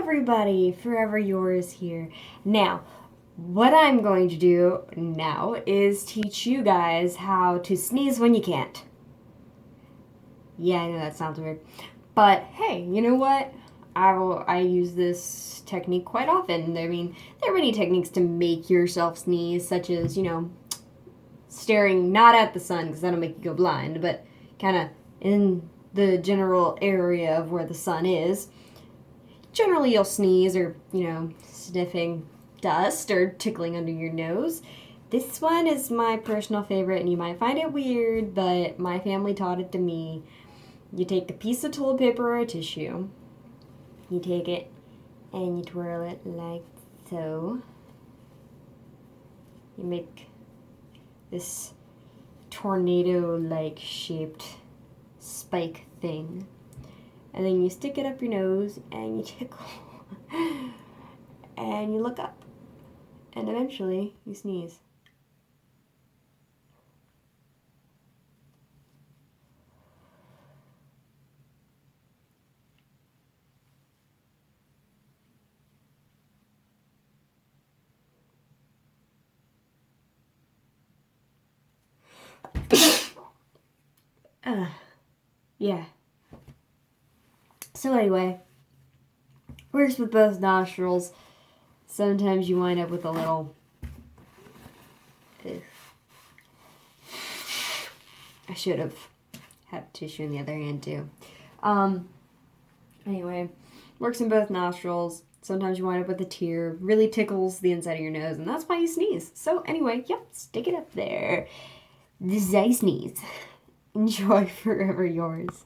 everybody, Forever Yours here. Now, what I'm going to do now is teach you guys how to sneeze when you can't. Yeah, I know that sounds weird. But hey, you know what? I use this technique quite often. I mean, there are many techniques to make yourself sneeze, such as, staring not at the sun because that'll make you go blind, but kind of in the general area of where the sun is. Generally, you'll sneeze or, sniffing dust or tickling under your nose. This one is my personal favorite, and you might find it weird, but my family taught it to me. You take a piece of toilet paper or a tissue, you take it and you twirl it like so. You make this tornado-like shaped spike thing. And then you stick it up your nose and you tickle. And you look up. And eventually you sneeze. Yeah. So anyway, works with both nostrils. Sometimes you wind up with a little... I should have had tissue in the other hand too. Anyway, works in both nostrils. Sometimes you wind up with a tear. Really tickles the inside of your nose, and that's why you sneeze. So anyway, yep, stick it up there. This is how you sneeze. Enjoy Forever Yours.